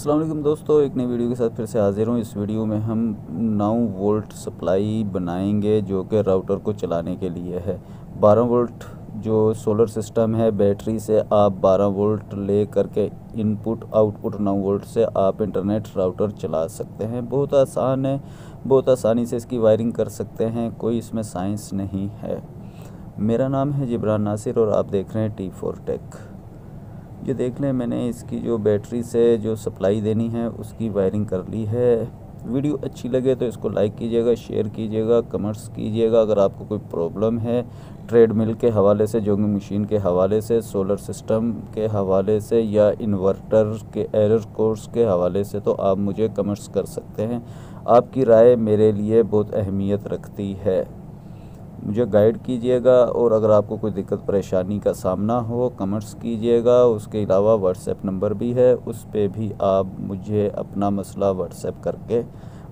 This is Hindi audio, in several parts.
अस्सलाम वालेकुम दोस्तों, एक नई वीडियो के साथ फिर से हाजिर हूँ। इस वीडियो में हम 9 वोल्ट सप्लाई बनाएंगे जो कि राउटर को चलाने के लिए है। 12 वोल्ट जो सोलर सिस्टम है, बैटरी से आप 12 वोल्ट ले करके इनपुट आउटपुट 9 वोल्ट से आप इंटरनेट राउटर चला सकते हैं। बहुत आसान है, बहुत आसानी से इसकी वायरिंग कर सकते हैं, कोई इसमें साइंस नहीं है। मेरा नाम है जिब्रान नासिर और आप देख रहे हैं T4 टेक। ये देख लें, मैंने इसकी जो बैटरी से जो सप्लाई देनी है उसकी वायरिंग कर ली है। वीडियो अच्छी लगे तो इसको लाइक कीजिएगा, शेयर कीजिएगा, कमेंट्स कीजिएगा। अगर आपको कोई प्रॉब्लम है ट्रेडमिल के हवाले से, जॉगिंग मशीन के हवाले से, सोलर सिस्टम के हवाले से या इन्वर्टर के एरर कोर्स के हवाले से, तो आप मुझे कमेंट्स कर सकते हैं। आपकी राय मेरे लिए बहुत अहमियत रखती है। मुझे गाइड कीजिएगा और अगर आपको कोई दिक्कत परेशानी का सामना हो कमेंट्स कीजिएगा। उसके अलावा व्हाट्सएप नंबर भी है, उस पर भी आप मुझे अपना मसला व्हाट्सएप करके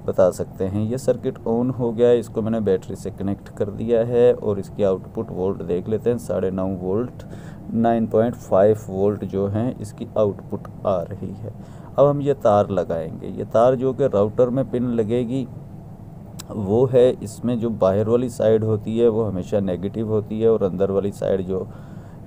बता सकते हैं। ये सर्किट ऑन हो गया है, इसको मैंने बैटरी से कनेक्ट कर दिया है और इसकी आउटपुट वोल्ट देख लेते हैं। 9.5 वोल्ट 9.5 वोल्ट जो हैं इसकी आउटपुट आ रही है। अब हम ये तार लगाएंगे। ये तार जो कि राउटर में पिन लगेगी वो है, इसमें जो बाहर वाली साइड होती है वो हमेशा नेगेटिव होती है और अंदर वाली साइड जो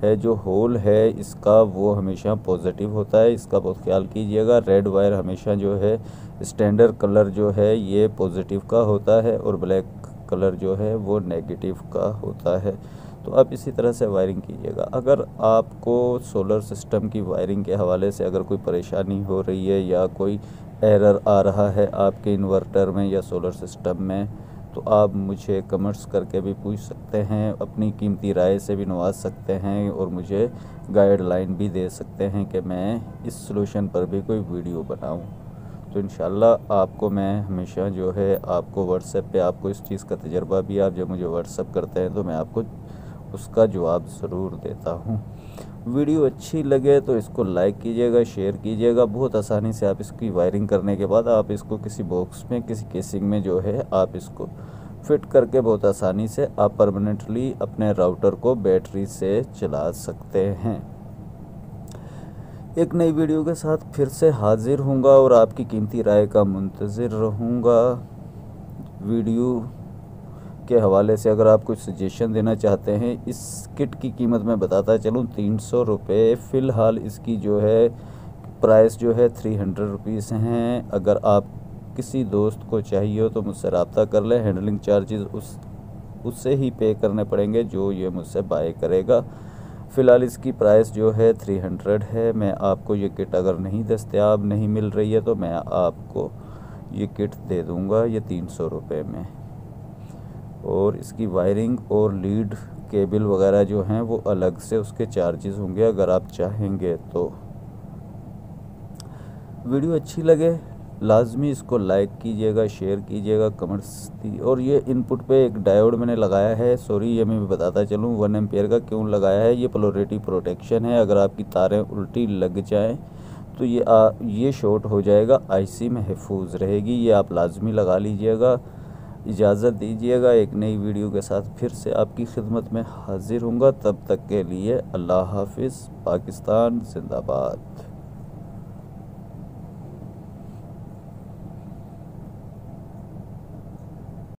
है, जो होल है इसका, वो हमेशा पॉजिटिव होता है। इसका बहुत ख्याल कीजिएगा। रेड वायर हमेशा जो है, स्टैंडर्ड कलर जो है ये पॉजिटिव का होता है और ब्लैक कलर जो है वो नेगेटिव का होता है। तो आप इसी तरह से वायरिंग कीजिएगा। अगर आपको सोलर सिस्टम की वायरिंग के हवाले से अगर कोई परेशानी हो रही है या कोई एरर आ रहा है आपके इन्वर्टर में या सोलर सिस्टम में, तो आप मुझे कमेंट्स करके भी पूछ सकते हैं, अपनी कीमती राय से भी नवाज सकते हैं और मुझे गाइडलाइन भी दे सकते हैं कि मैं इस सलूशन पर भी कोई वीडियो बनाऊं। तो इंशाल्लाह आपको मैं हमेशा जो है आपको व्हाट्सएप पे आपको इस चीज़ का तजर्बा भी, आप जब मुझे व्हाट्सएप करते हैं तो मैं आपको उसका जवाब ज़रूर देता हूँ। वीडियो अच्छी लगे तो इसको लाइक कीजिएगा, शेयर कीजिएगा। बहुत आसानी से आप इसकी वायरिंग करने के बाद आप इसको किसी बॉक्स में, किसी केसिंग में जो है आप इसको फिट करके बहुत आसानी से आप परमानेंटली अपने राउटर को बैटरी से चला सकते हैं। एक नई वीडियो के साथ फिर से हाजिर होऊंगा और आपकी कीमती राय का मुंतज़िर रहूँगा। वीडियो के हवाले से अगर आप कुछ सजेशन देना चाहते हैं, इस किट की कीमत मैं बताता चलूँ 300 रुपये। फ़िलहाल इसकी जो है प्राइस जो है 300 रुपीज़ हैं। अगर आप किसी दोस्त को चाहिए हो तो मुझसे रब्ता कर लें। हैंडलिंग चार्जेस उससे ही पे करने पड़ेंगे जो ये मुझसे बाय करेगा। फ़िलहाल इसकी प्राइस जो है 300 है। मैं आपको ये किट अगर नहीं दस्तयाब नहीं मिल रही है तो मैं आपको ये किट दे दूँगा ये 300 रुपये में। और इसकी वायरिंग और लीड केबल वगैरह जो हैं वो अलग से उसके चार्जेस होंगे अगर आप चाहेंगे तो। वीडियो अच्छी लगे लाजमी इसको लाइक कीजिएगा, शेयर कीजिएगा, कमेंट्स दी। और ये इनपुट पे एक डायोड मैंने लगाया है, सॉरी ये मैं बताता चलूँ 1 एम्पेयर का क्यों लगाया है। ये पोलैरिटी प्रोटेक्शन है। अगर आपकी तारें उल्टी लग जाएँ तो ये शॉर्ट हो जाएगा, आईसी महफूज रहेगी। ये आप लाजमी लगा लीजिएगा। इजाज़त दीजिएगा, एक नई वीडियो के साथ फिर से आपकी खिदमत में हाजिर होऊंगा। तब तक के लिए अल्लाह हाफिज़। पाकिस्तान जिंदाबाद।